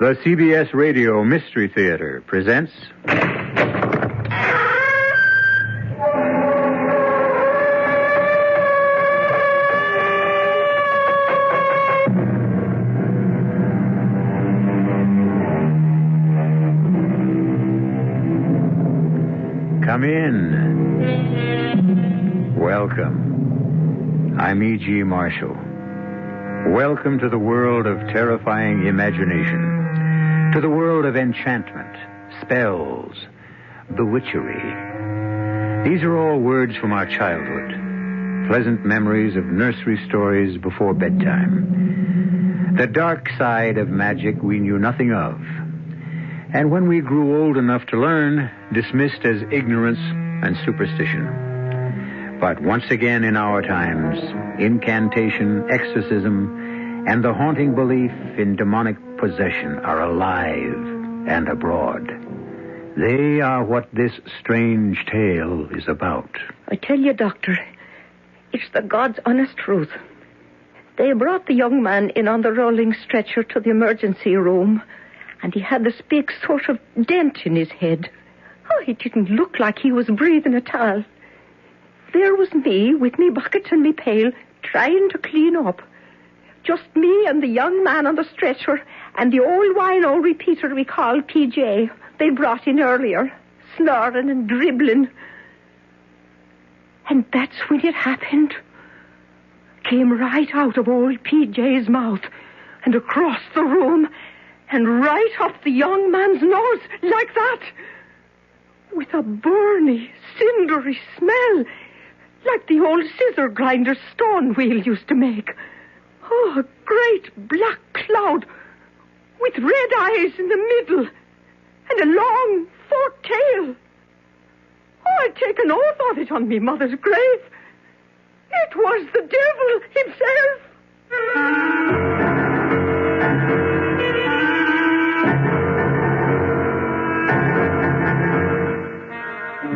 The CBS Radio Mystery Theater presents... Come in. Welcome. I'm E.G. Marshall. Welcome to the world of terrifying imagination. To the world of enchantment, spells, bewitchery. These are all words from our childhood. Pleasant memories of nursery stories before bedtime. The dark side of magic we knew nothing of. And when we grew old enough to learn, dismissed as ignorance and superstition. But once again in our times, incantation, exorcism, and the haunting belief in demonic possession are alive and abroad. They are what this strange tale is about. I tell you, Doctor, it's the God's honest truth. They brought the young man in on the rolling stretcher to the emergency room, and he had this big sort of dent in his head. Oh, he didn't look like he was breathing at all. There was me, with me bucket and me pail, trying to clean up. Just me and the young man on the stretcher and the old wino repeater we called PJ they brought in earlier, snoring and dribbling. And that's when it happened. Came right out of old PJ's mouth and across the room and right up the young man's nose, like that. With a burny, cindery smell, like the old scissor grinder stone wheel used to make. Oh, a great black cloud with red eyes in the middle and a long forked tail. Oh, I'd take an oath of it on me mother's grave. It was the devil himself.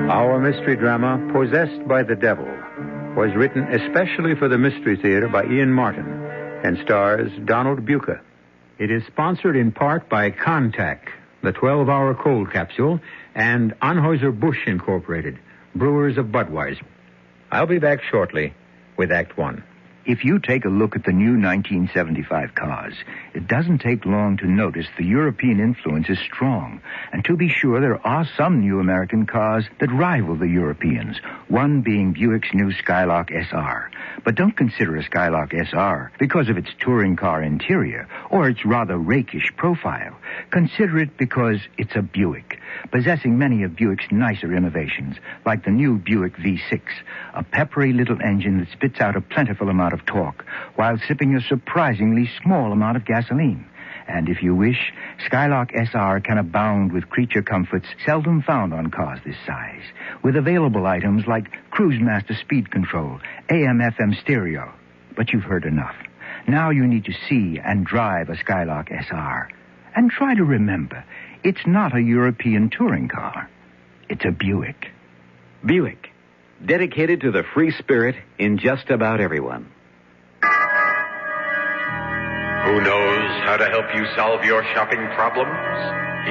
Our mystery drama, Possessed by the Devil, was written especially for the Mystery Theater by Ian Martin and stars Donald Buca. It is sponsored in part by Contac, the 12-hour cold capsule, and Anheuser-Busch Incorporated, brewers of Budweiser. I'll be back shortly with Act One. If you take a look at the new 1975 cars, it doesn't take long to notice the European influence is strong. And to be sure, there are some new American cars that rival the Europeans, one being Buick's new Skylark SR. But don't consider a Skylark SR because of its touring car interior or its rather rakish profile. Consider it because it's a Buick, possessing many of Buick's nicer innovations, like the new Buick V6, a peppery little engine that spits out a plentiful amount of torque while sipping a surprisingly small amount of gasoline. And if you wish, Skylark SR can abound with creature comforts seldom found on cars this size, with available items like Cruise Master speed control, AM/FM stereo. But you've heard enough. Now you need to see and drive a Skylark SR. And try to remember, it's not a European touring car. It's a Buick. Buick, dedicated to the free spirit in just about everyone. Who knows how to help you solve your shopping problems?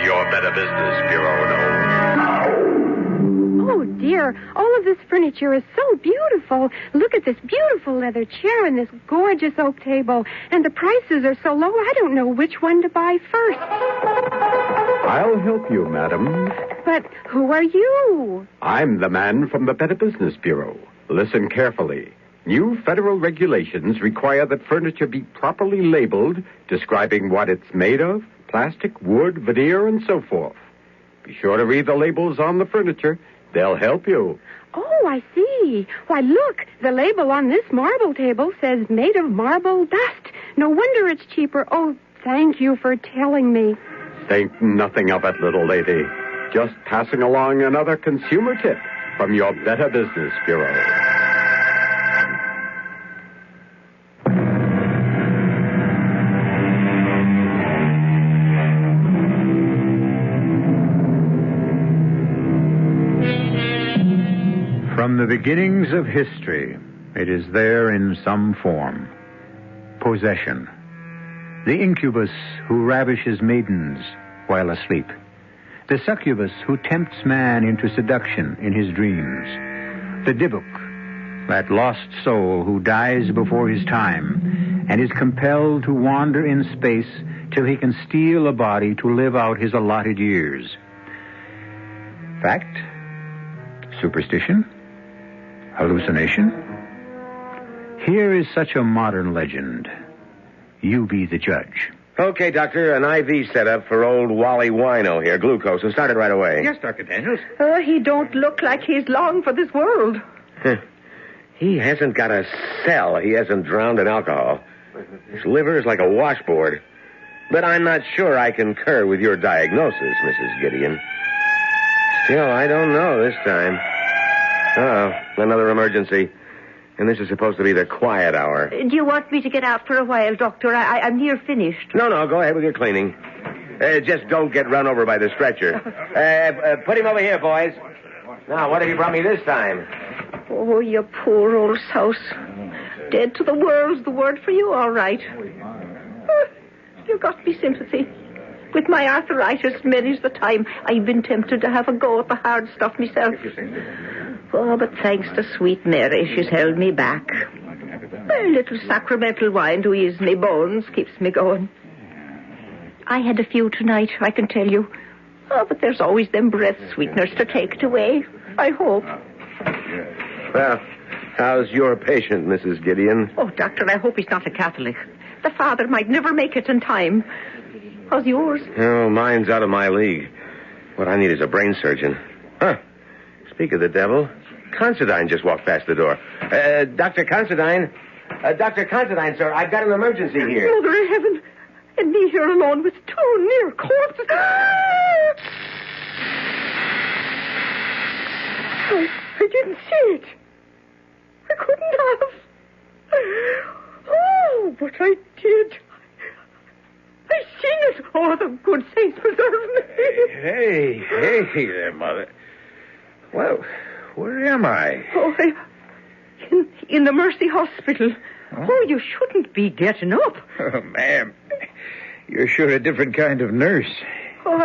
Your Better Business Bureau knows. Oh, dear. All of this furniture is so beautiful. Look at this beautiful leather chair and this gorgeous oak table. And the prices are so low, I don't know which one to buy first. I'll help you, madam. But who are you? I'm the man from the Better Business Bureau. Listen carefully. New federal regulations require that furniture be properly labeled, describing what it's made of, plastic, wood, veneer, and so forth. Be sure to read the labels on the furniture. They'll help you. Oh, I see. Why, look, the label on this marble table says made of marble dust. No wonder it's cheaper. Oh, thank you for telling me. Think nothing of it, little lady. Just passing along another consumer tip from your Better Business Bureau. From the beginnings of history, it is there in some form. Possession. The incubus who ravishes maidens while asleep. The succubus who tempts man into seduction in his dreams. The Dybbuk, that lost soul who dies before his time and is compelled to wander in space till he can steal a body to live out his allotted years. Fact? Superstition? Hallucination? Here is such a modern legend. You be the judge. Okay, Doctor, an IV set up for old Wally Wino here, glucose, and started right away. Yes, Dr. Daniels. He don't look like he's long for this world. He hasn't got a cell he hasn't drowned in alcohol. His liver is like a washboard. But I'm not sure I concur with your diagnosis, Mrs. Gideon. Still, I don't know this time. Uh-oh, another emergency. And this is supposed to be the quiet hour. Do you want me to get out for a while, Doctor? I'm near finished. No, go ahead with your cleaning. Just don't get run over by the stretcher. Put him over here, boys. Now, what have you brought me this time? Oh, you poor old souse. Dead to the world's the word for you, all right. You got me sympathy. With my arthritis, many's the time I've been tempted to have a go at the hard stuff myself. Oh, but thanks to sweet Mary, she's held me back. A little sacramental wine to ease me bones keeps me going. I had a few tonight, I can tell you. Oh, but there's always them breath sweeteners to take it away. I hope. Well, how's your patient, Mrs. Gideon? Oh, Doctor, I hope he's not a Catholic. The father might never make it in time. How's yours? Oh, mine's out of my league. What I need is a brain surgeon. Huh. Speak of the devil, Considine just walked past the door. Dr. Considine. Dr. Considine, sir, I've got an emergency here. Mother of heaven. And me here alone with two near corpses. I didn't see it. I couldn't have. Oh, but I did. I seen it. Oh, the good saints preserve me. Hey there, Mother. Well, where am I? Oh, in the Mercy Hospital. Oh, you shouldn't be getting up. Oh, ma'am, you're sure a different kind of nurse. Oh,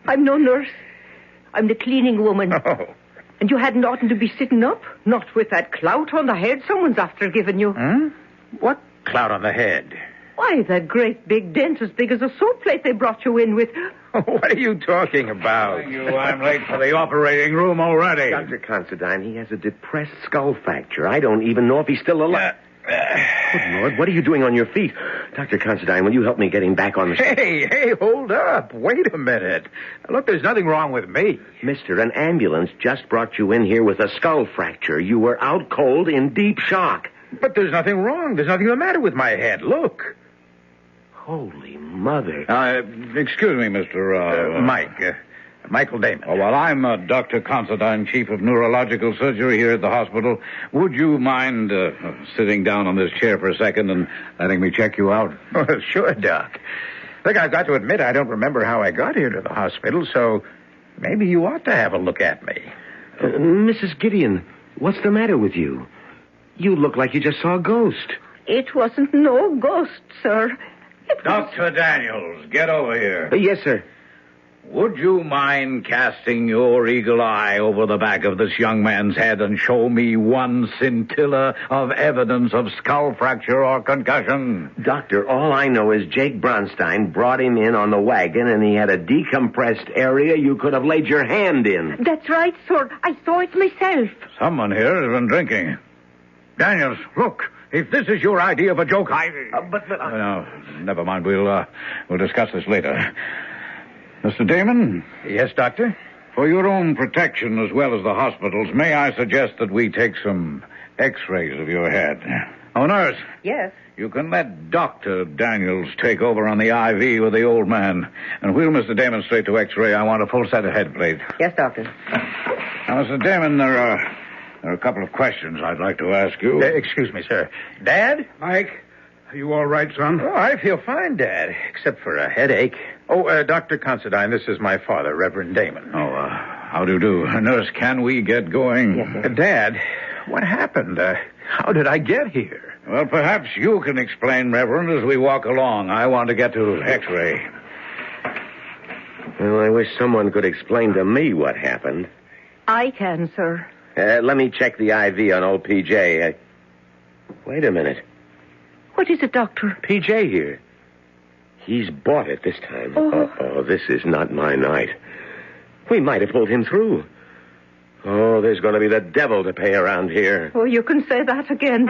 I'm no nurse. I'm the cleaning woman. Oh. And you hadn't oughtn't to be sitting up, not with that clout on the head someone's after giving you. Huh? What clout on the head? Why, that great big dent as big as a soap plate they brought you in with. What are you talking about? I'm late for the operating room already. Dr. Considine, he has a depressed skull fracture. I don't even know if he's still alive. Good Lord, what are you doing on your feet? Dr. Considine, will you help me get him back on the... Hey, hold up. Wait a minute. Look, there's nothing wrong with me. Mister, an ambulance just brought you in here with a skull fracture. You were out cold in deep shock. But there's nothing wrong. There's nothing the matter with my head. Look. Holy mother. Excuse me, Mr. Mike. Michael Damon. Oh, well, I'm Dr. Considine, Chief of Neurological Surgery here at the hospital. Would you mind sitting down on this chair for a second and letting me check you out? Oh, sure, Doc. Look, I've got to admit I don't remember how I got here to the hospital, so maybe you ought to have a look at me. Mrs. Gideon, what's the matter with you? You look like you just saw a ghost. It wasn't no ghost, sir. Dr. Daniels, get over here. Yes, sir. Would you mind casting your eagle eye over the back of this young man's head and show me one scintilla of evidence of skull fracture or concussion? Doctor, all I know is Jake Bronstein brought him in on the wagon and he had a decompressed area you could have laid your hand in. That's right, sir. I saw it myself. Someone here has been drinking. Daniels, look. If this is your idea of a joke, No, never mind. We'll discuss this later. Mr. Damon? Yes, Doctor? For your own protection as well as the hospital's, may I suggest that we take some x-rays of your head? Oh, nurse. Yes? You can let Dr. Daniels take over on the IV with the old man. And wheel Mr. Damon straight to x-ray. I want a full set of head plates. Yes, Doctor. Now, Mr. Damon, there are a couple of questions I'd like to ask you. Excuse me, sir. Dad? Mike, are you all right, son? Oh, I feel fine, Dad, except for a headache. Oh, Dr. Considine, this is my father, Reverend Damon. Oh, how do you do? Nurse, can we get going? Yes, sir. Dad, what happened? How did I get here? Well, perhaps you can explain, Reverend, as we walk along. I want to get to X-ray. Well, I wish someone could explain to me what happened. I can, sir. Let me check the IV on old PJ. Wait a minute. What is it, Doctor? PJ here. He's bought it this time. Oh, this is not my night. We might have pulled him through. Oh, there's going to be the devil to pay around here. Oh, you can say that again.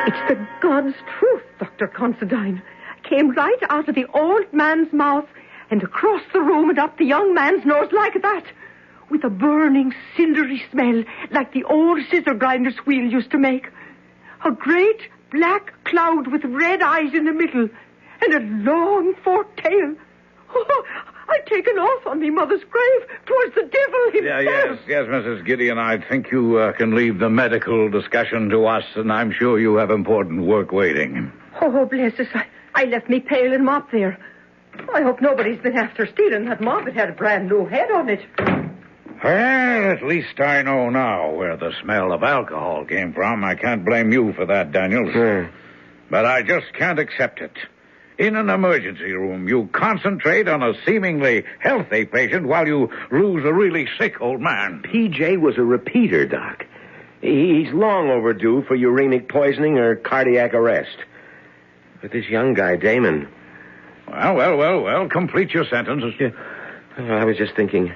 It's the God's truth, Dr. Considine. Came right out of the old man's mouth and across the room and up the young man's nose like that, with a burning, cindery smell like the old scissor grinder's wheel used to make. A great black cloud with red eyes in the middle and a long forked tail. Oh, I'd taken off on me mother's grave towards the devil himself. Yes, Mrs. Gideon, I think you can leave the medical discussion to us, and I'm sure you have important work waiting. Oh, bless us. I left me pail and mop there. I hope nobody's been after stealing that mop. It had a brand new head on it. Well, at least I know now where the smell of alcohol came from. I can't blame you for that, Daniels. But I just can't accept it. In an emergency room, you concentrate on a seemingly healthy patient while you lose a really sick old man. PJ was a repeater, Doc. He's long overdue for uremic poisoning or cardiac arrest. But this young guy, Damon... Well, complete your sentence. I was just thinking...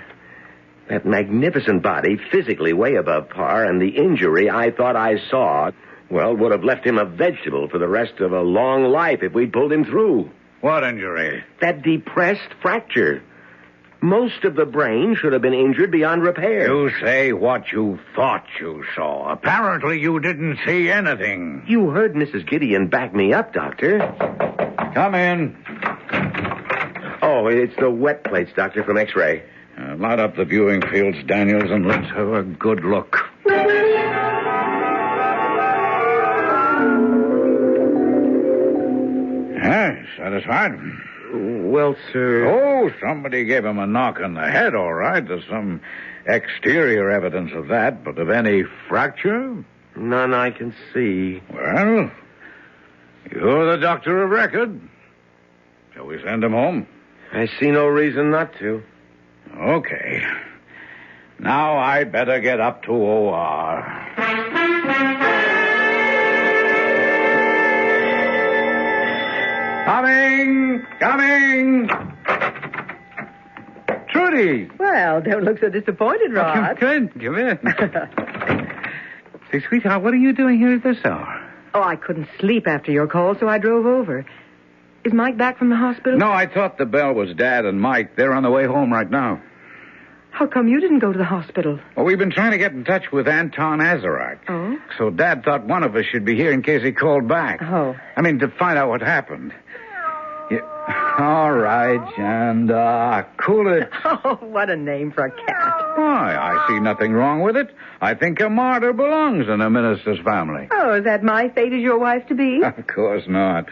That magnificent body, physically way above par, and the injury I thought I saw, well, would have left him a vegetable for the rest of a long life if we'd pulled him through. What injury? That depressed fracture. Most of the brain should have been injured beyond repair. You say what you thought you saw. Apparently you didn't see anything. You heard Mrs. Gideon back me up, Doctor. Come in. Oh, it's the wet plates, Doctor, from X-ray. Light up the viewing fields, Daniels, and let's have a good look. Satisfied? Well, sir... Oh, somebody gave him a knock on the head, all right. There's some exterior evidence of that, but of any fracture? None I can see. Well, you're the doctor of record. Shall we send him home? I see no reason not to. Okay. Now I'd better get up to OR. Coming! Trudy! Well, don't look so disappointed, Rod. Come in. Say, sweetheart, what are you doing here at this hour? Oh, I couldn't sleep after your call, so I drove over. Is Mike back from the hospital? No, I thought the bell was Dad and Mike. They're on the way home right now. How come you didn't go to the hospital? Well, we've been trying to get in touch with Anton Azarak. Oh? So Dad thought one of us should be here in case he called back. Oh. I mean, to find out what happened. Yeah. All right, Janda. Cool it. Oh, what a name for a cat. Why, I see nothing wrong with it. I think a martyr belongs in a minister's family. Oh, is that my fate as your wife to be? Of course not.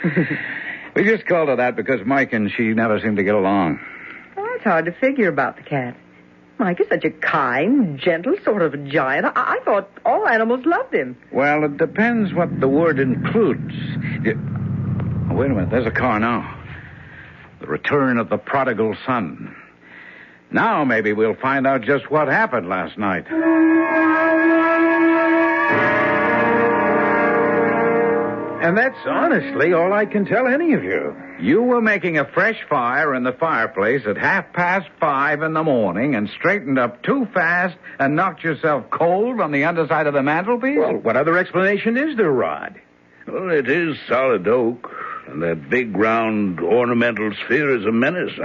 We just called her that because Mike and she never seem to get along. Well, it's hard to figure about the cat. Mike is such a kind, gentle sort of a giant. I thought all animals loved him. Well, it depends what the word includes. Oh, wait a minute. There's a car now. The return of the prodigal son. Now maybe we'll find out just what happened last night. And that's honestly all I can tell any of you. You were making a fresh fire in the fireplace at 5:30 in the morning and straightened up too fast and knocked yourself cold on the underside of the mantelpiece? Well, what other explanation is there, Rod? Well, it is solid oak, and that big round ornamental sphere is a menace.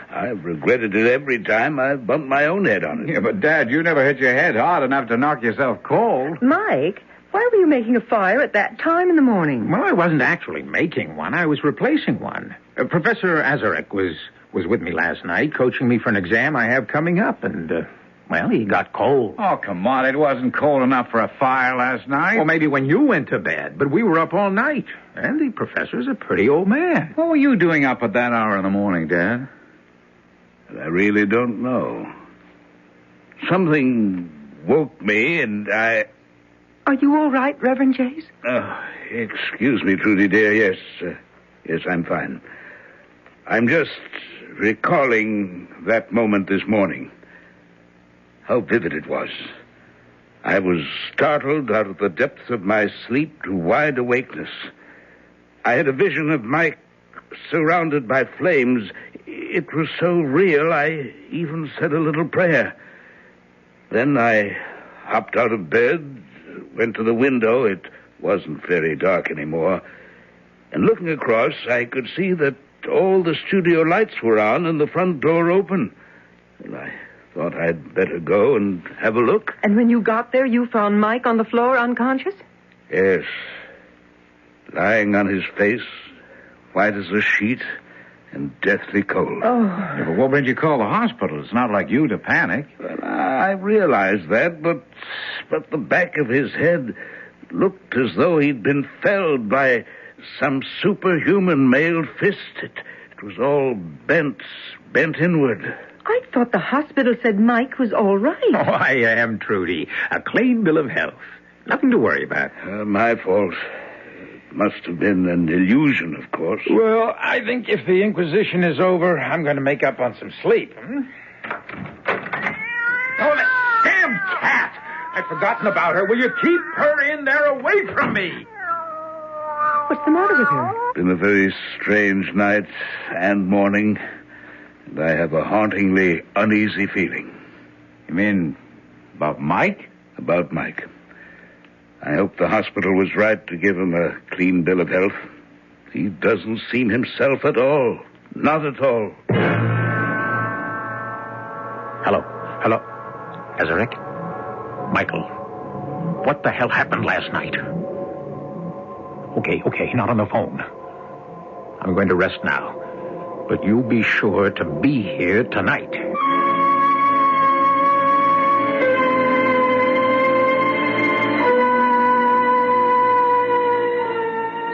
I've regretted it every time I've bumped my own head on it. Yeah, but Dad, you never hit your head hard enough to knock yourself cold. Mike, why were you making a fire at that time in the morning? Well, I wasn't actually making one. I was replacing one. Professor Azarak was with me last night, coaching me for an exam I have coming up, and, well, he got cold. Oh, come on. It wasn't cold enough for a fire last night. Well, maybe when you went to bed, but we were up all night. And the professor's a pretty old man. What were you doing up at that hour in the morning, Dad? I really don't know. Something woke me, and I... Are you all right, Reverend Jays? Excuse me, Trudy, dear. Yes, I'm fine. I'm just recalling that moment this morning. How vivid it was. I was startled out of the depths of my sleep to wide awakeness. I had a vision of Mike surrounded by flames. It was so real, I even said a little prayer. Then I hopped out of bed, went to the window. It wasn't very dark anymore. And looking across, I could see that all the studio lights were on and the front door open. And I thought I'd better go and have a look. And when you got there, you found Mike on the floor unconscious? Yes. Lying on his face, white as a sheet, and deathly cold. Oh. Yeah, but what made you call the hospital? It's not like you to panic. Well, I realized that, but the back of his head looked as though he'd been felled by some superhuman mailed fist. It was all bent inward. I thought the hospital said Mike was all right. Oh, I am, Trudy. A clean bill of health. Nothing to worry about. My fault. It must have been an illusion, of course. Well, I think if the Inquisition is over, I'm going to make up on some sleep. Oh, that damn cat! I'd forgotten about her. Will you keep her in there away from me? What's the matter with her? Been a very strange night and morning, and I have a hauntingly uneasy feeling. You mean about Mike? About Mike. I hope the hospital was right to give him a clean bill of health. He doesn't seem himself at all. Not at all. Hello. Ezerick? Michael. What the hell happened last night? Okay, not on the phone. I'm going to rest now. But you be sure to be here tonight.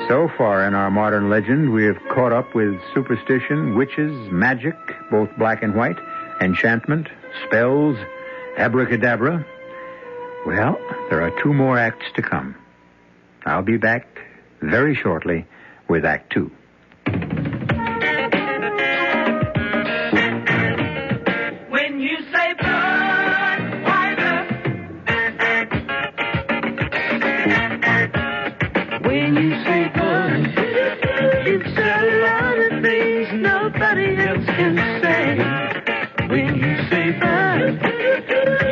So far in our modern legend, we have caught up with superstition, witches, magic, both black and white, enchantment, spells, abracadabra. Well, there are 2 more acts to come. I'll be back very shortly with Act 2. When you say Budweiser, when you say Bud, you've said a lot of things nobody else can say. When you say Bud,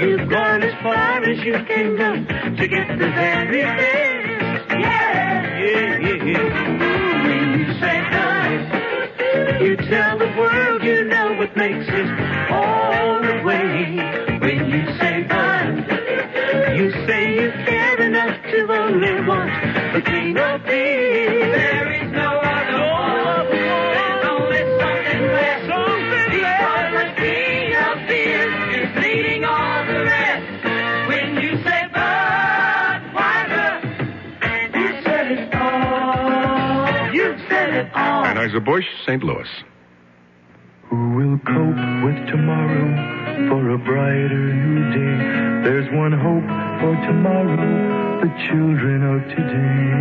you've gone as far as you can go to get the very best. Yeah. When you say Bud, you tell the world you know what makes it all the way. When you say Bud, you say you care enough to only want the king of beer. There is no other one. There's only something left. Because the king of beer is leading all the rest. When you say Budweiser, you said it all. You've said it all. Anheuser-Busch, St. Louis. Who will cope with tomorrow for a brighter new day? There's one hope for tomorrow, the children of today.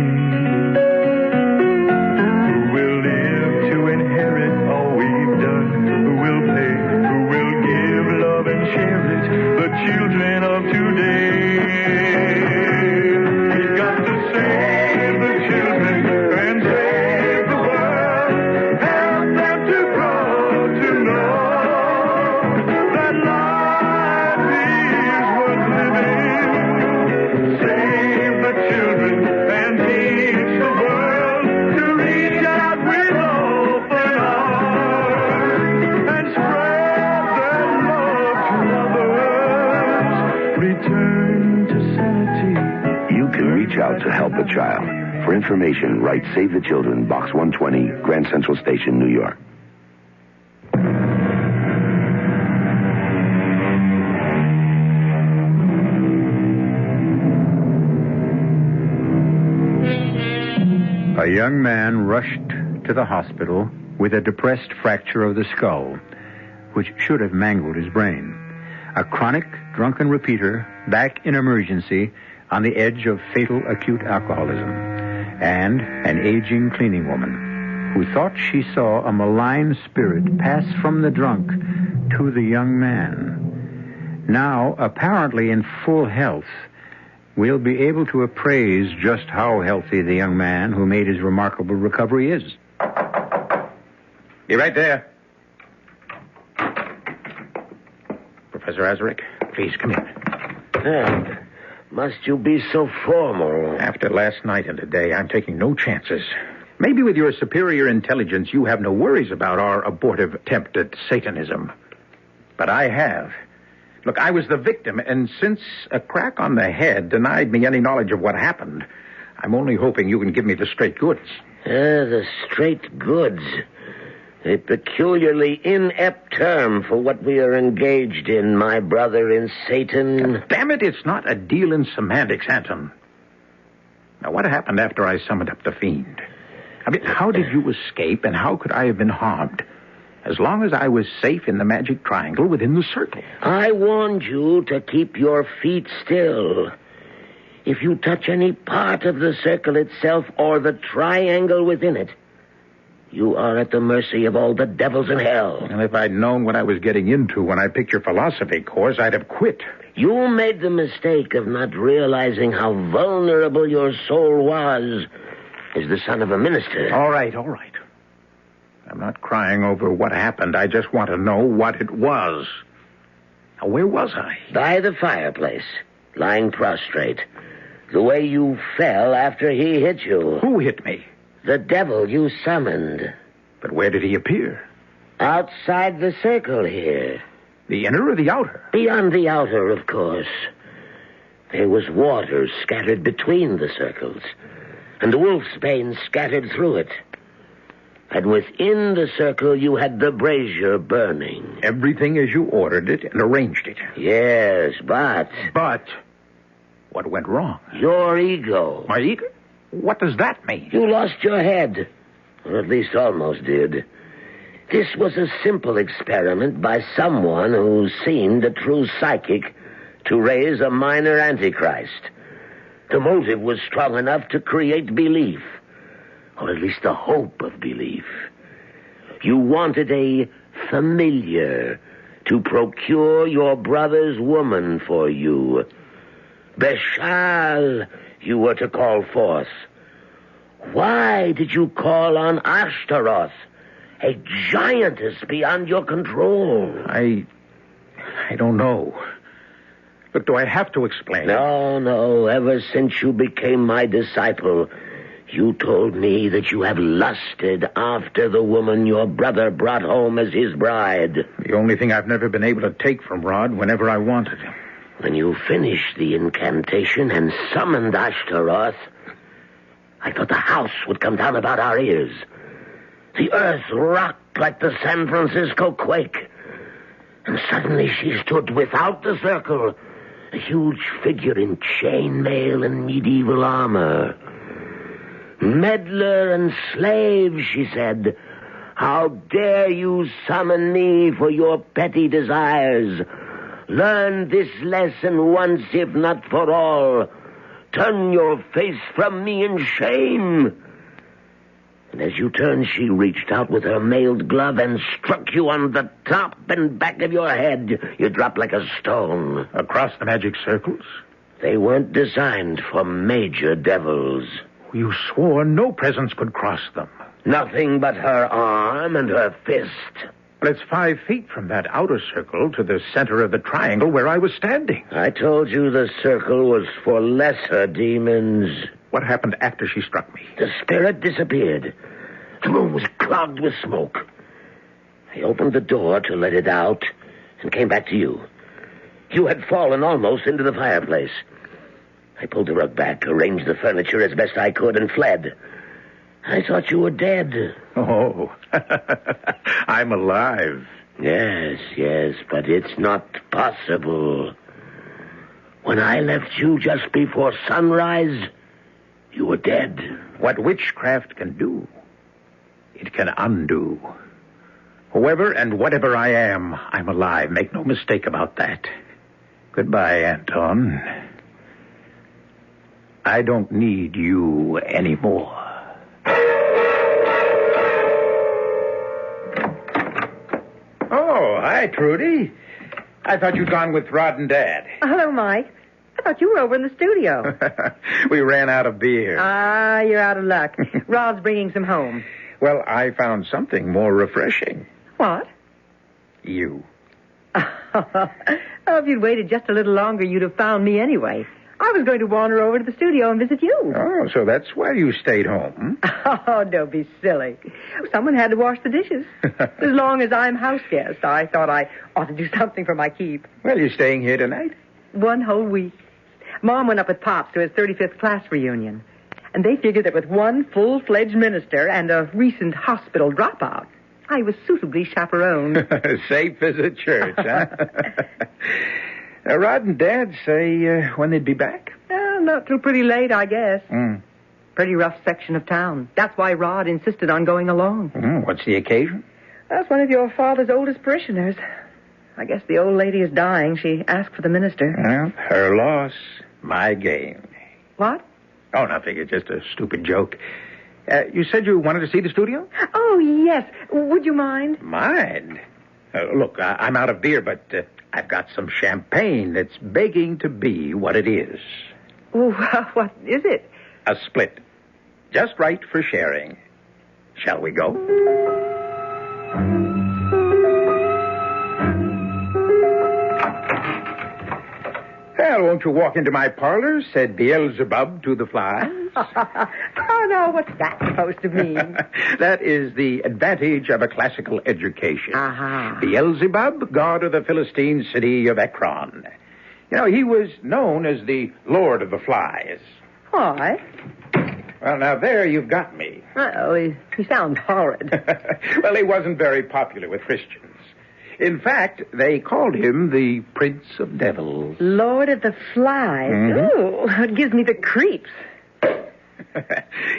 Who will live to inherit all we've done? Who will pay? Who will give love and share it? The children of today. We've got to save the children and save the world. Help them to grow to know that life is worth living. Save the children and teach the world to reach out with open arms and spread their love to others. Return to sanity. You can reach out to help a child. For information, write Save the Children, Box 120, Grand Central Station, New York. A young man rushed to the hospital with a depressed fracture of the skull, which should have mangled his brain. A chronic drunken repeater back in emergency on the edge of fatal acute alcoholism, and an aging cleaning woman who thought she saw a malign spirit pass from the drunk to the young man. Now, apparently in full health, we'll be able to appraise just how healthy the young man who made his remarkable recovery is. Be right there. Professor Azarick, please come in. Must you be so formal? After last night and today, I'm taking no chances. Maybe with your superior intelligence, you have no worries about our abortive attempt at Satanism. But I have. Look, I was the victim, and since a crack on the head denied me any knowledge of what happened, I'm only hoping you can give me the straight goods. The straight goods. A peculiarly inept term for what we are engaged in, my brother in Satan. Damn it, it's not a deal in semantics, Anton. Now, what happened after I summoned up the fiend? I mean, how did you escape, and how could I have been harmed? As long as I was safe in the magic triangle within the circle. I warned you to keep your feet still. If you touch any part of the circle itself or the triangle within it, you are at the mercy of all the devils in hell. And if I'd known what I was getting into when I picked your philosophy course, I'd have quit. You made the mistake of not realizing how vulnerable your soul was as the son of a minister. All right. I'm not crying over what happened. I just want to know what it was. Now, where was I? By the fireplace, lying prostrate. The way you fell after he hit you. Who hit me? The devil you summoned. But where did he appear? Outside the circle here. The inner or the outer? Beyond the outer, of course. There was water scattered between the circles, and the wolfsbane scattered through it. And within the circle, you had the brazier burning. Everything as you ordered it and arranged it. Yes, but... But what went wrong? Your ego. My ego? What does that mean? You lost your head. Or at least almost did. This was a simple experiment by someone who seemed a true psychic to raise a minor antichrist. The motive was strong enough to create belief. Or at least the hope of belief. You wanted a familiar to procure your brother's woman for you. Beshal, you were to call forth. Why did you call on Ashtaroth, a giantess beyond your control? I don't know. Look, do I have to explain? No. Ever since you became my disciple, you told me that you have lusted after the woman your brother brought home as his bride. The only thing I've never been able to take from Rod whenever I wanted. When you finished the incantation and summoned Ashtaroth, I thought the house would come down about our ears. The earth rocked like the San Francisco quake. And suddenly she stood without the circle, a huge figure in chainmail and medieval armor. Meddler and slave, she said, how dare you summon me for your petty desires? Learn this lesson once, if not for all. Turn your face from me in shame. And as you turned, she reached out with her mailed glove and struck you on the top and back of your head. You dropped like a stone. Across the magic circles? They weren't designed for major devils. You swore no presence could cross them. Nothing but her arm and her fist. But it's 5 feet from that outer circle to the center of the triangle where I was standing. I told you the circle was for lesser demons. What happened after she struck me? The spirit disappeared. The room was clogged with smoke. I opened the door to let it out and came back to you. You had fallen almost into the fireplace. I pulled the rug back, arranged the furniture as best I could, and fled. I thought you were dead. Oh, I'm alive. Yes, but it's not possible. When I left you just before sunrise, you were dead. What witchcraft can do, it can undo. Whoever and whatever I am, I'm alive. Make no mistake about that. Goodbye, Anton. I don't need you anymore. Oh, hi, Trudy. I thought you'd gone with Rod and Dad. Hello, Mike. I thought you were over in the studio. We ran out of beer. Ah, you're out of luck. Rod's bringing some home. Well, I found something more refreshing. What? You. Oh, if you'd waited just a little longer, you'd have found me anyway. I was going to wander over to the studio and visit you. Oh, so that's why you stayed home. Oh, don't be silly. Someone had to wash the dishes. As long as I'm house guest, I thought I ought to do something for my keep. Well, you're staying here tonight? 1 whole week. Mom went up with Pops to his 35th class reunion. And they figured that with one full-fledged minister and a recent hospital dropout, I was suitably chaperoned. Safe as a church, huh? Rod and Dad say when they'd be back? Not till pretty late, I guess. Pretty rough section of town. That's why Rod insisted on going along. What's the occasion? That's one of your father's oldest parishioners. I guess the old lady is dying. She asked for the minister. Well, her loss, my gain. What? Oh, nothing. It's just a stupid joke. You said you wanted to see the studio? Oh, yes. Would you mind? Mind? Look, I'm out of beer, but I've got some champagne that's begging to be what it is. Oh, what is it? A split. Just right for sharing. Shall we go? Well, won't you walk into my parlor? Said Beelzebub to the flies. Oh, no, what's that supposed to mean? That is the advantage of a classical education. Uh-huh. Beelzebub, god of the Philistine city of Ekron. You know, he was known as the Lord of the Flies. Why? Well, now there you've got me. Oh, he sounds horrid. Well, he wasn't very popular with Christians. In fact, they called him the Prince of Devils. Lord of the Flies. Ooh, it gives me the creeps.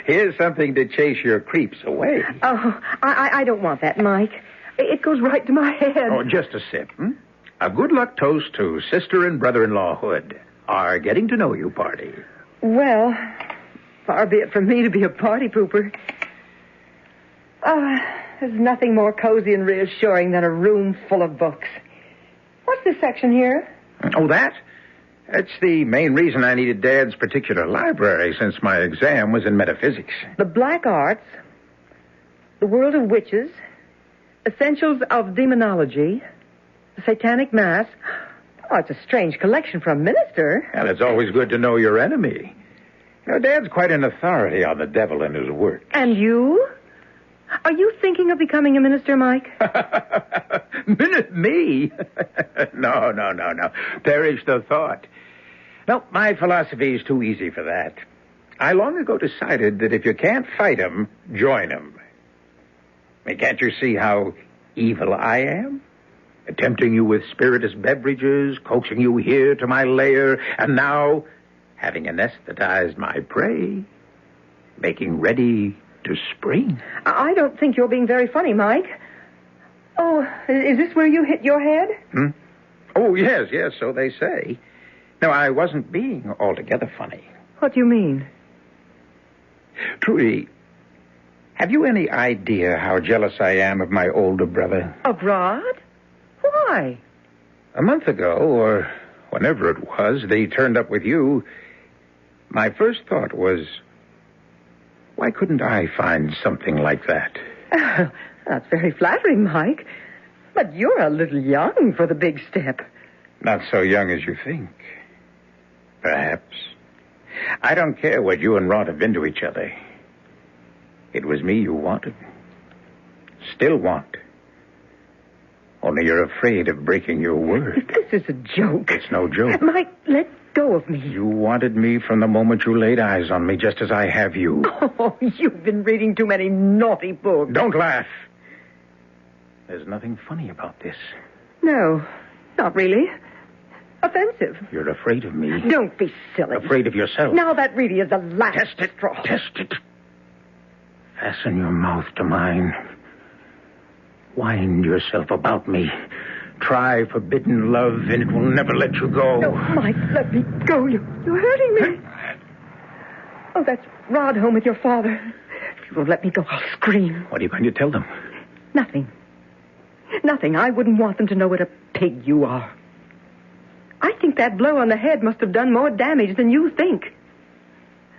Here's something to chase your creeps away. Oh, I don't want that, Mike. It goes right to my head. Oh, just a sip. A good luck toast to sister and brother-in-law Hood, our getting to know you party. Well, far be it from me to be a party pooper. There's nothing more cozy and reassuring than a room full of books. What's this section here? Oh, that? That's the main reason I needed Dad's particular library, since my exam was in metaphysics. The Black Arts, The World of Witches, Essentials of Demonology, The Satanic Mass. Oh, it's a strange collection for a minister. Well, it's always good to know your enemy. You know, Dad's quite an authority on the devil and his work. And you? Are you thinking of becoming a minister, Mike? Me? No. Perish the thought. No, my philosophy is too easy for that. I long ago decided that if you can't fight 'em, join 'em. I mean, can't you see how evil I am? Tempting you with spirituous beverages, coaxing you here to my lair, and now, having anesthetized my prey, making ready to spring. I don't think you're being very funny, Mike. Oh, is this where you hit your head? Oh, yes, so they say. No, I wasn't being altogether funny. What do you mean? Trudy, have you any idea how jealous I am of my older brother? Of Rod? Why? A month ago, or whenever it was, they turned up with you. My first thought was, why couldn't I find something like that? That's very flattering, Mike. But you're a little young for the big step. Not so young as you think. Perhaps. I don't care what you and Rod have been to each other. It was me you wanted. Still want. Only you're afraid of breaking your word. This is a joke. It's no joke. Mike, let go of me. You wanted me from the moment you laid eyes on me, just as I have you. Oh, you've been reading too many naughty books. Don't laugh. There's nothing funny about this. No, not really. Offensive. You're afraid of me. Don't be silly. Afraid of yourself. Now that really is the last straw. Test it. Fasten your mouth to mine. Wind yourself about me. Try forbidden love, and it will never let you go. No, Mike, let me go. You're hurting me. Oh, that's Rod home with your father. If you won't let me go, I'll scream. What are you going to tell them? Nothing. Nothing. I wouldn't want them to know what a pig you are. I think that blow on the head must have done more damage than you think.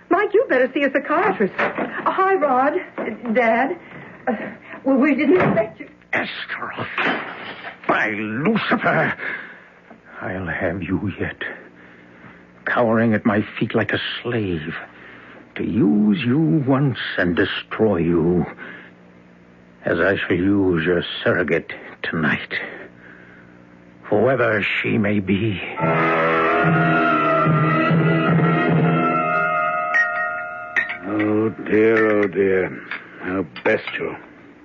Mike, you better see a psychiatrist. Hi, Rod. Dad. Well, we didn't expect you. Astaroth. By Lucifer. I'll have you yet. Cowering at my feet like a slave. To use you once and destroy you. As I shall use your surrogate tonight. Whoever she may be. Oh, dear, oh, dear. How bestial.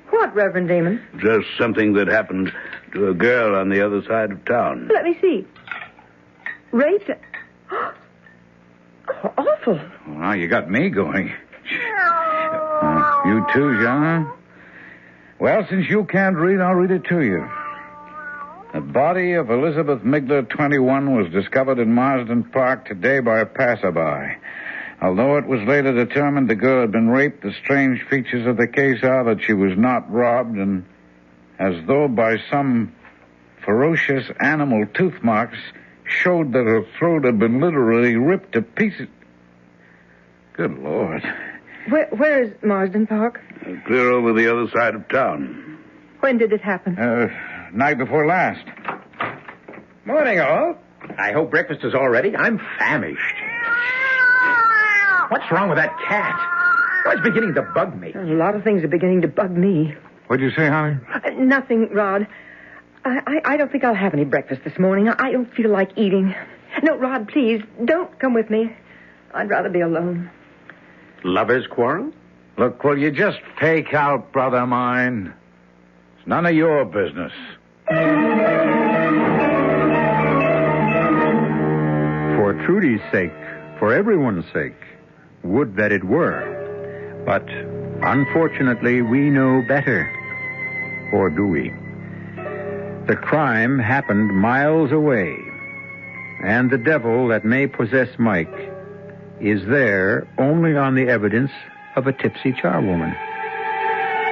What, Reverend Damon? Just something that happened to a girl on the other side of town. Let me see. Raped? Oh, awful. Well, you got me going. You too, John? Well, since you can't read, I'll read it to you. The body of Elizabeth Migler, 21, was discovered in Marsden Park today by a passerby. Although it was later determined the girl had been raped, the strange features of the case are that she was not robbed, and as though by some ferocious animal, tooth marks showed that her throat had been literally ripped to pieces. Good Lord. Where is Marsden Park? Clear over the other side of town. When did it happen? Night before last. Morning, all. I hope breakfast is all ready. I'm famished. What's wrong with that cat? Oh, it's beginning to bug me. A lot of things are beginning to bug me. What'd you say, Holly? Nothing, Rod. I don't think I'll have any breakfast this morning. I don't feel like eating. No, Rod, please, don't come with me. I'd rather be alone. Lovers' quarrel? Look, will you just take out, brother mine? It's none of your business. For Trudy's sake, for everyone's sake, would that it were. But, unfortunately, we know better. Or do we? The crime happened miles away. And the devil that may possess Mike is there only on the evidence of a tipsy charwoman.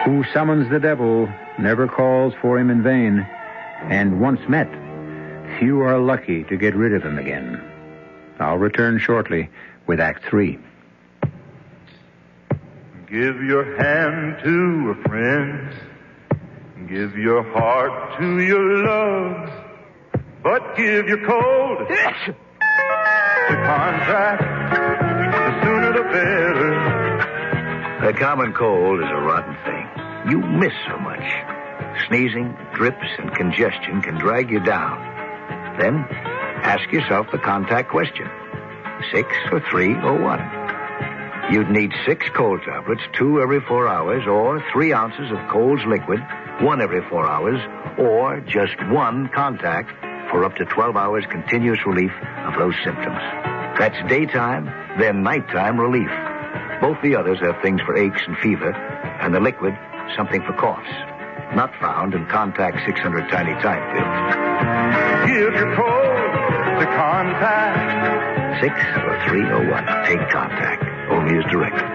Who summons the devil never calls for him in vain. And once met, few are lucky to get rid of him again. I'll return shortly with Act 3. Give your hand to a friend. Give your heart to your love. But give your cold to contact. The sooner the better. The common cold is a rotten thing. You miss so much. Sneezing, drips, and congestion can drag you down. Then, ask yourself the contact question. 6 or 3 or 1? You'd need 6 cold tablets, 2 every 4 hours, or 3 ounces of Cold's liquid, 1 every 4 hours, or just 1 contact for up to 12 hours continuous relief of those symptoms. That's daytime, then nighttime relief. Both the others have things for aches and fever, and the liquid, something for coughs. Not found in Contact 600 Tiny Time pills. Give your cold to contact. 6 or 3 or 1. Take Contact. Only as directed.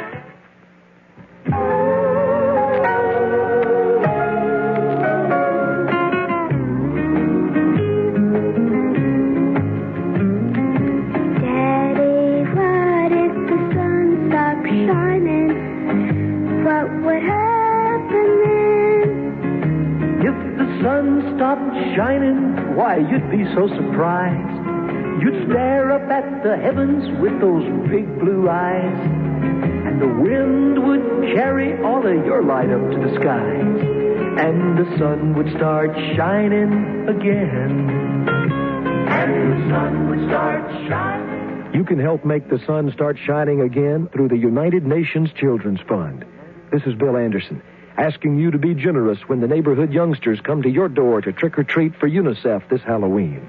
Shining, why, you'd be so surprised. You'd stare up at the heavens with those big blue eyes, and the wind would carry all of your light up to the skies, and the sun would start shining again. And the sun would start shining. You can help make the sun start shining again through the United Nations Children's Fund. This is Bill Anderson, asking you to be generous when the neighborhood youngsters come to your door to trick or treat for UNICEF this Halloween.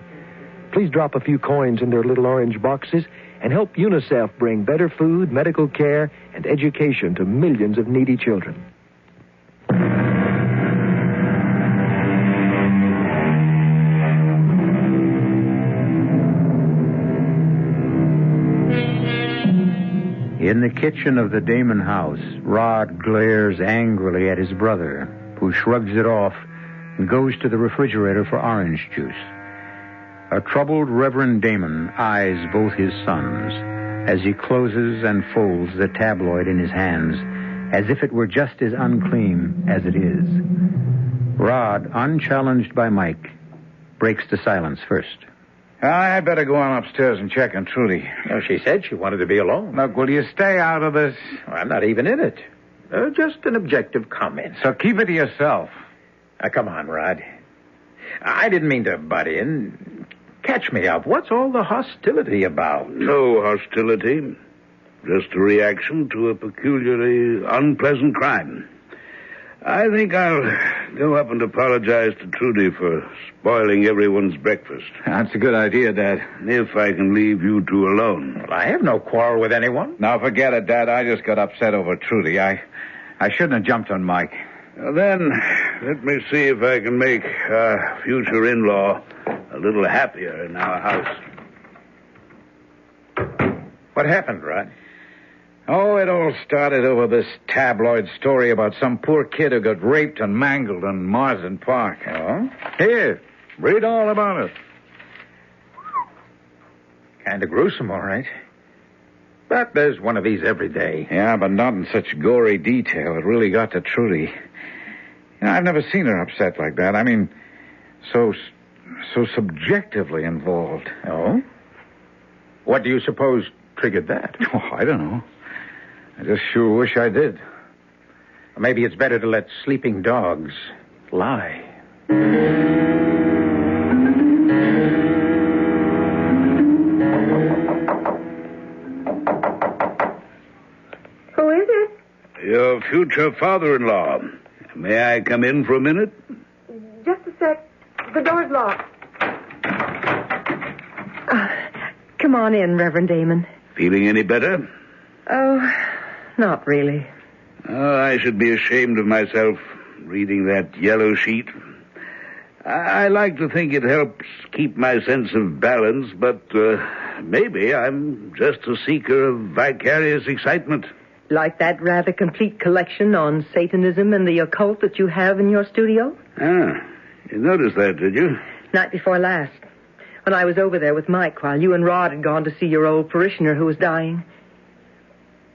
Please drop a few coins in their little orange boxes and help UNICEF bring better food, medical care, and education to millions of needy children. kitchen of the Damon house, Rod glares angrily at his brother, who shrugs it off and goes to the refrigerator for orange juice. A troubled Reverend Damon eyes both his sons as he closes and folds the tabloid in his hands as if it were just as unclean as it is. Rod, unchallenged by Mike, breaks the silence first. I better go on upstairs and check on Trudy. Well, she said she wanted to be alone. Look, will you stay out of this? Well, I'm not even in it. Just an objective comment. So keep it to yourself. Now, come on, Rod. I didn't mean to butt in. Catch me up. What's all the hostility about? No hostility. Just a reaction to a peculiarly unpleasant crime. I think I'll go up and apologize to Trudy for spoiling everyone's breakfast. That's a good idea, Dad. If I can leave you two alone. Well, I have no quarrel with anyone. Now, forget it, Dad. I just got upset over Trudy. I shouldn't have jumped on Mike. Well, then, let me see if I can make our future in-law a little happier in our house. What happened, Rod? Oh, it all started over this tabloid story about some poor kid who got raped and mangled in Marsden Park. Oh? Here, read all about it. Kind of gruesome, all right. But there's one of these every day. Yeah, but not in such gory detail. It really got to Trudy. You know, I've never seen her upset like that. I mean, so subjectively involved. Oh? What do you suppose triggered that? Oh, I don't know. I just sure wish I did. Maybe it's better to let sleeping dogs lie. Who is it? Your future father-in-law. May I come in for a minute? Just a sec. The door's locked. Come on in, Reverend Damon. Feeling any better? Oh, not really. Oh, I should be ashamed of myself reading that yellow sheet. I like to think it helps keep my sense of balance, but maybe I'm just a seeker of vicarious excitement. Like that rather complete collection on Satanism and the occult that you have in your studio? Ah, you noticed that, did you? Night before last, when I was over there with Mike while you and Rod had gone to see your old parishioner who was dying.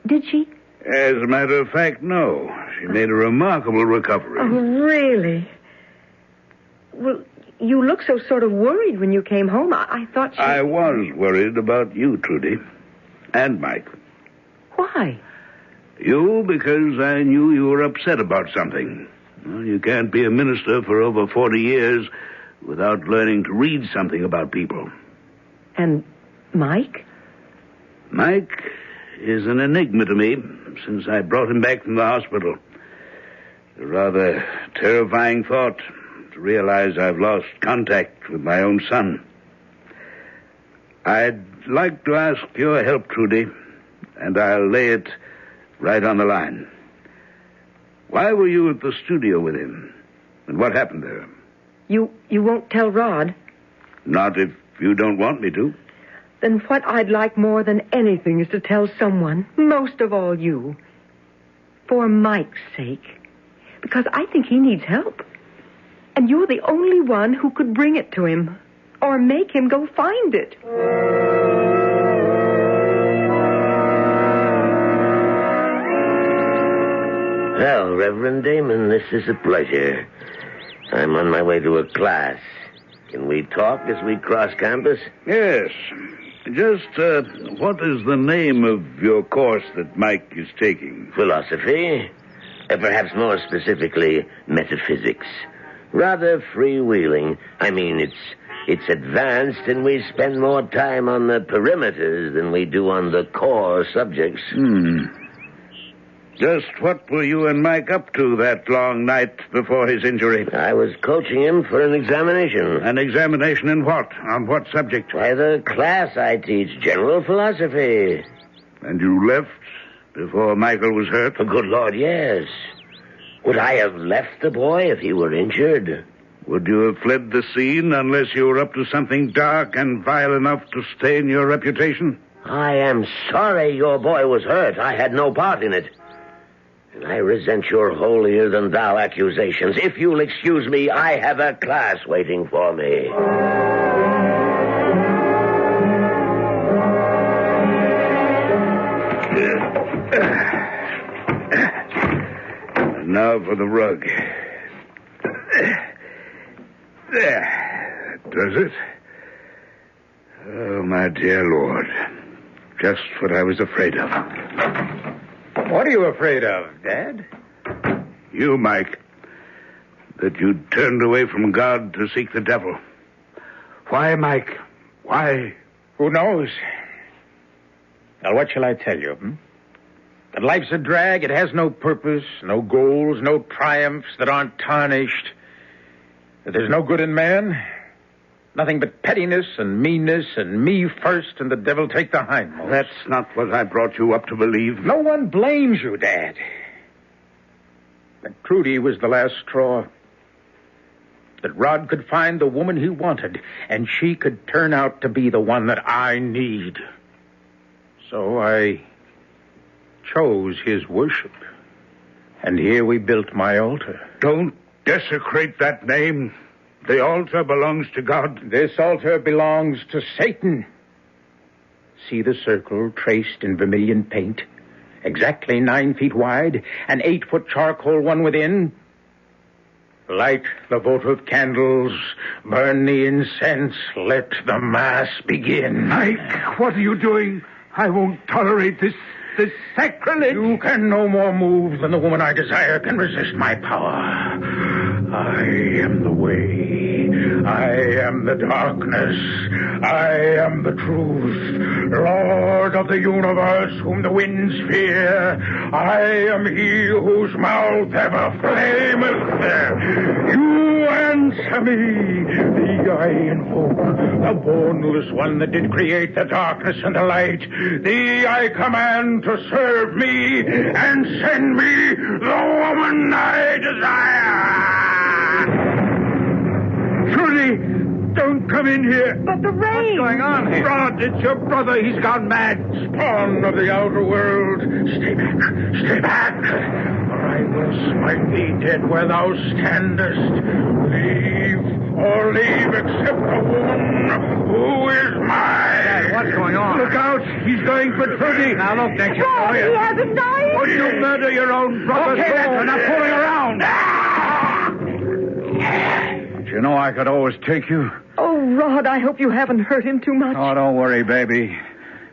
Did she? As a matter of fact, no. She made a remarkable recovery. Oh, really? Well, you looked so sort of worried when you came home. I thought she... I was worried about you, Trudy. And Mike. Why? You, because I knew you were upset about something. Well, you can't be a minister for over 40 years without learning to read something about people. And Mike? Mike is an enigma to me since I brought him back from the hospital. A rather terrifying thought to realize I've lost contact with my own son. I'd like to ask your help, Trudy, and I'll lay it right on the line. Why were you at the studio with him? And what happened there? You won't tell Rod? Not if you don't want me to. Then what I'd like more than anything is to tell someone, most of all you. For Mike's sake. Because I think he needs help. And you're the only one who could bring it to him. Or make him go find it. Well, Reverend Damon, this is a pleasure. I'm on my way to a class. Can we talk as we cross campus? Yes. Just, what is the name of your course that Mike is taking? Philosophy. Perhaps more specifically, metaphysics. Rather freewheeling. I mean, it's advanced, and we spend more time on the perimeters than we do on the core subjects. Just what were you and Mike up to that long night before his injury? I was coaching him for an examination. An examination in what? On what subject? Why, the class I teach, general philosophy. And you left before Michael was hurt? Oh, good Lord, yes. Would I have left the boy if he were injured? Would you have fled the scene unless you were up to something dark and vile enough to stain your reputation? I am sorry your boy was hurt. I had no part in it. And I resent your holier-than-thou accusations. If you'll excuse me, I have a class waiting for me. Now for the rug. There. That does it. Oh, my dear Lord. Just what I was afraid of. What are you afraid of, Dad? You, Mike. That you turned away from God to seek the devil. Why, Mike? Why? Who knows? Now, what shall I tell you, That life's a drag. It has no purpose, no goals, no triumphs that aren't tarnished. That there's no good in man. Nothing but pettiness and meanness and me first and the devil take the hindmost. That's not what I brought you up to believe. No one blames you, Dad. That Trudy was the last straw. That Rod could find the woman he wanted, and she could turn out to be the one that I need. So I chose his worship. And here we built my altar. Don't desecrate that name. The altar belongs to God. This altar belongs to Satan. See the circle traced in vermilion paint? Exactly 9 feet wide, an 8-foot charcoal one within. Light the votive candles, burn the incense, let the mass begin. Mike, what are you doing? I won't tolerate this sacrilege. You can no more move than the woman I desire can resist my power. I am the way. I am the darkness. I am the truth. Lord of the universe, whom the winds fear. I am he whose mouth ever flameth. You answer me. Thee I invoke, the boneless one that did create the darkness and the light. Thee I command to serve me and send me the woman I desire. Trudy, don't come in here. But the rain. What's going on here? Rod, it's your brother. He's gone mad. Spawn of the outer world, stay back, stay back. Or I will smite thee dead where thou standest. Leave except the woman who is mine. Dad, what's going on? Look out. He's going for Trudy. Now, look, Nature. Oh, he hasn't died. Would you murder your own brother? Okay, that's enough fooling around. Don't you know I could always take you? Oh, Rod, I hope you haven't hurt him too much. Oh, don't worry, baby.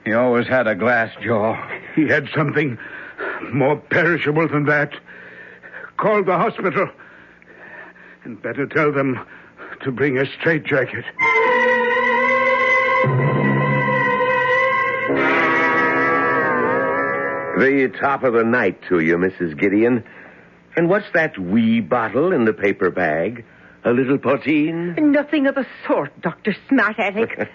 He always had a glass jaw. He had something more perishable than that. Call the hospital. And better tell them to bring a straitjacket. The top of the night to you, Mrs. Gideon. And what's that wee bottle in the paper bag? A little poteen? Nothing of the sort, Dr. Smart-Aleck.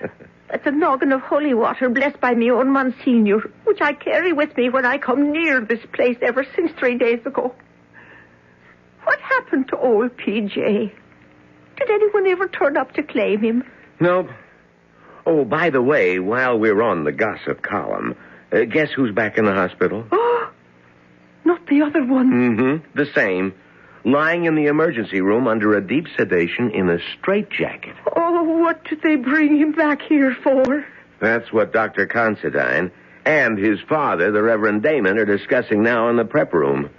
That's a noggin of holy water blessed by me own Monsignor, which I carry with me when I come near this place ever since 3 days ago. What happened to old P.J.? Did anyone ever turn up to claim him? Nope. Oh, by the way, while we're on the gossip column, guess who's back in the hospital? Oh, not the other one. Mm-hmm, the same. Lying in the emergency room under a deep sedation in a straitjacket. Oh, what did they bring him back here for? That's what Dr. Considine and his father, the Reverend Damon, are discussing now in the prep room.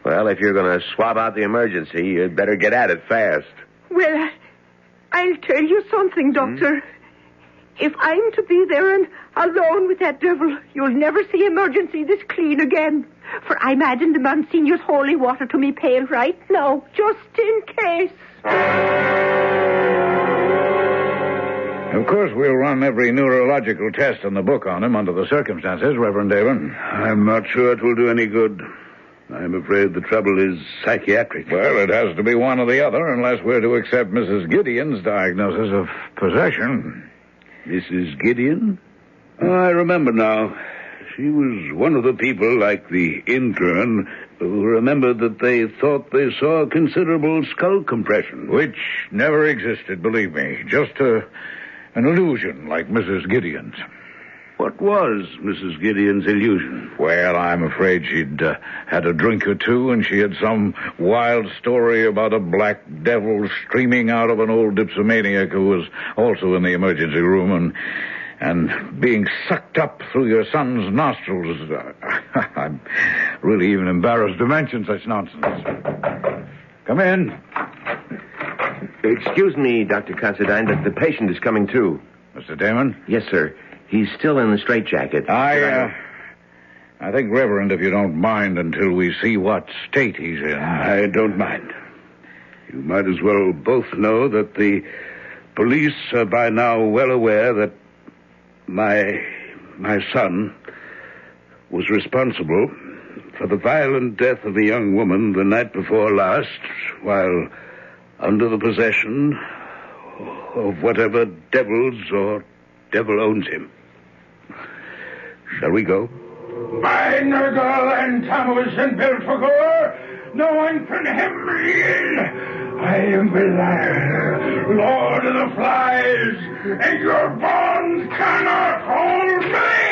Well, if you're going to swab out the emergency, you'd better get at it fast. Well, I'll tell you something, Doctor. If I'm to be there and alone with that devil, you'll never see emergency this clean again. For I'm adding the Monsignor's holy water to me pail right now, just in case. Of course, we'll run every neurological test in the book on him under the circumstances, Reverend Damon. I'm not sure it will do any good. I'm afraid the trouble is psychiatric. Well, it has to be one or the other, unless we're to accept Mrs. Gideon's diagnosis of possession. Mrs. Gideon? Oh, I remember now. She was one of the people, like the intern, who remembered that they thought they saw considerable skull compression. Which never existed, believe me. Just an illusion like Mrs. Gideon's. What was Mrs. Gideon's illusion? Well, I'm afraid she'd had a drink or two, and she had some wild story about a black devil streaming out of an old dipsomaniac who was also in the emergency room and being sucked up through your son's nostrils. I'm really even embarrassed to mention such nonsense. Come in. Excuse me, Dr. Considine, but the patient is coming too. Mr. Damon? Yes, sir. He's still in the straitjacket. I think, Reverend, if you don't mind, until we see what state he's in. I don't mind. You might as well both know that the police are by now well aware that my son was responsible for the violent death of a young woman the night before last while under the possession of whatever devils or devil owns him. Shall we go? By Nergal and Tammuz and Belphegor, no one can hem me in. I am Belial, Lord of the Flies, and your bonds cannot hold me.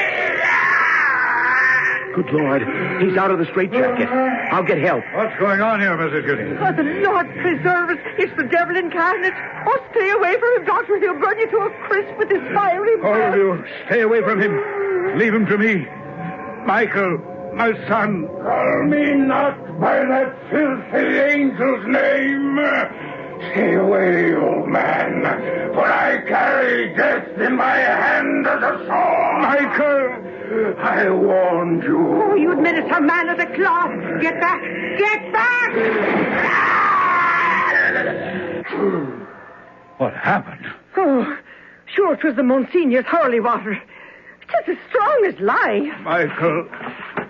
Good Lord, he's out of the straitjacket. I'll get help. What's going on here, Mrs. Gideon? Oh, the Lord preserve us. It's the devil incarnate. Oh, stay away from him, Doctor. He'll burn you to a crisp with his fiery breath. All of you, stay away from him. Leave him to me. Michael, my son. Call me not by that filthy angel's name. Stay away, old man, for I carry death in my hand as a sword. Michael! I warned you. Oh, you minister man of the cloth. Get back! Get back! What happened? Oh, sure it was the Monsignor's holy water. It's as strong as life. Michael,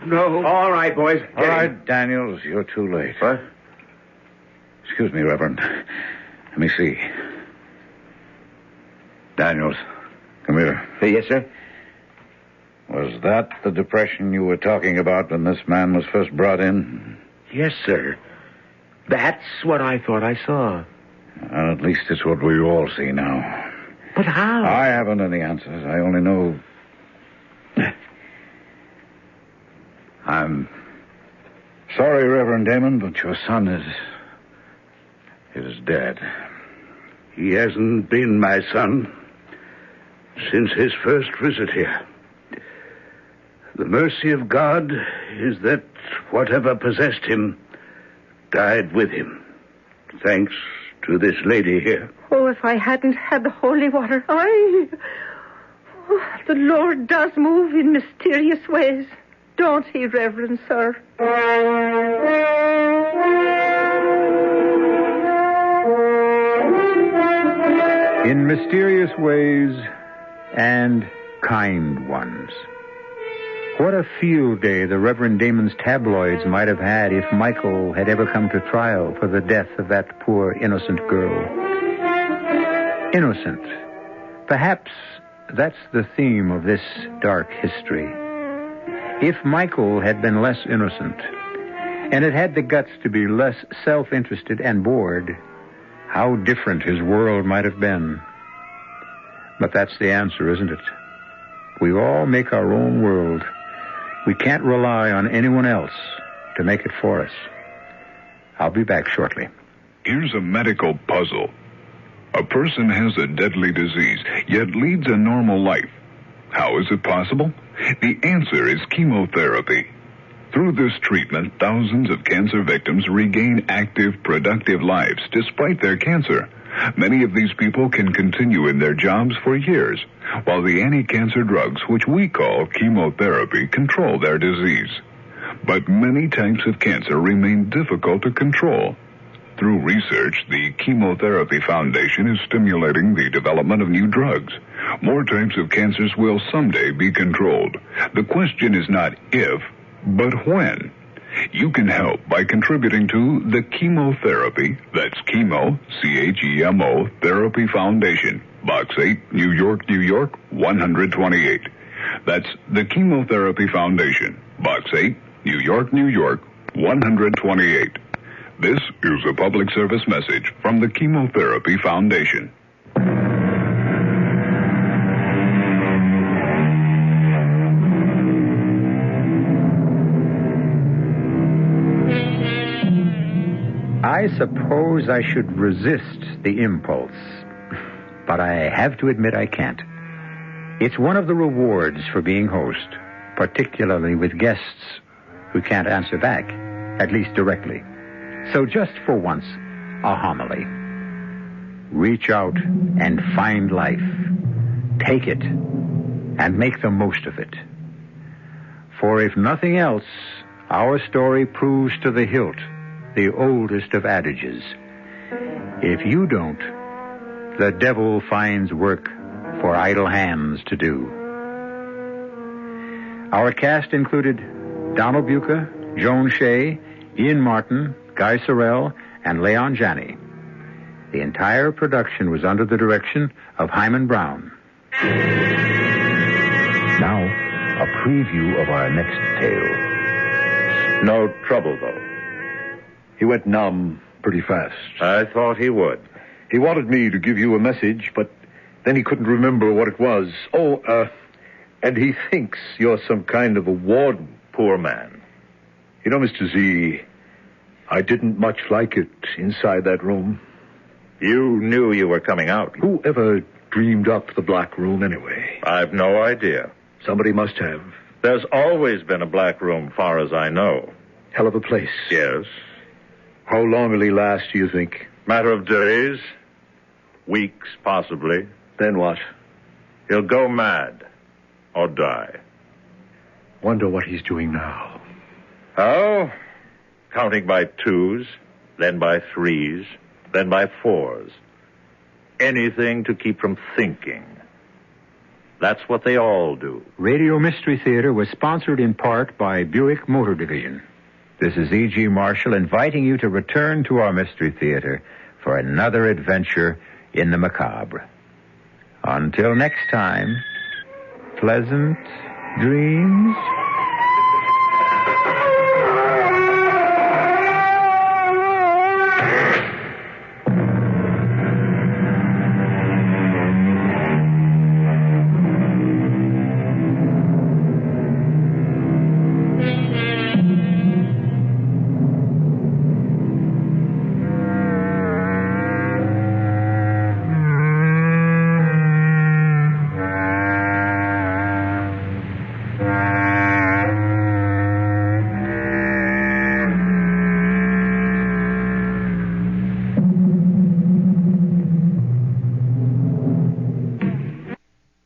no. All right, boys. All right, Daniels, you're too late. What? Excuse me, Reverend. Let me see. Daniels, come here. Yes, sir? Was that the depression you were talking about when this man was first brought in? Yes, sir. That's what I thought I saw. Well, at least it's what we all see now. But how? I haven't any answers. I only know... I'm sorry, Reverend Damon, but your son is dead. He hasn't been my son since his first visit here. The mercy of God is that whatever possessed him died with him, thanks to this lady here. Oh, if I hadn't had the holy water, the Lord does move in mysterious ways. Don't he, Reverend Sir? In mysterious ways and kind ones. What a field day the Reverend Damon's tabloids might have had if Michael had ever come to trial for the death of that poor innocent girl. Innocent. Perhaps that's the theme of this dark history. If Michael had been less innocent, and had had the guts to be less self-interested and bored, how different his world might have been. But that's the answer, isn't it? We all make our own world. We can't rely on anyone else to make it for us. I'll be back shortly. Here's a medical puzzle. A person has a deadly disease, yet leads a normal life. How is it possible? The answer is chemotherapy. Through this treatment, thousands of cancer victims regain active, productive lives despite their cancer. Many of these people can continue in their jobs for years, while the anti-cancer drugs, which we call chemotherapy, control their disease. But many types of cancer remain difficult to control. Through research, the Chemotherapy Foundation is stimulating the development of new drugs. More types of cancers will someday be controlled. The question is not if, but when. You can help by contributing to the Chemotherapy, that's Chemo, C-H-E-M-O, Therapy Foundation, Box 8, New York, New York, 128. That's the Chemotherapy Foundation, Box 8, New York, New York, 128. This is a public service message from the Chemotherapy Foundation. suppose I should resist the impulse, but I have to admit I can't. It's one of the rewards for being host, particularly with guests who can't answer back, at least directly. So just for once, a homily. Reach out and find life. Take it and make the most of it. For if nothing else, our story proves to the hilt the oldest of adages. If you don't, the devil finds work for idle hands to do. Our cast included Donald Buca, Joan Shea, Ian Martin, Guy Sorrell, and Leon Janney. The entire production was under the direction of Hyman Brown. Now, a preview of our next tale. No trouble, though. He went numb pretty fast. I thought he would. He wanted me to give you a message, but then he couldn't remember what it was. And he thinks you're some kind of a warden. Poor man. You know, Mr. Z, I didn't much like it inside that room. You knew you were coming out. Who ever dreamed up the black room anyway? I've no idea. Somebody must have. There's always been a black room, far as I know. Hell of a place. Yes. How long will he last, do you think? Matter of days. Weeks, possibly. Then what? He'll go mad. Or die. Wonder what he's doing now. Oh, counting by twos, then by threes, then by fours. Anything to keep from thinking. That's what they all do. Radio Mystery Theater was sponsored in part by Buick Motor Division. This is E.G. Marshall inviting you to return to our Mystery Theater for another adventure in the macabre. Until next time, pleasant dreams.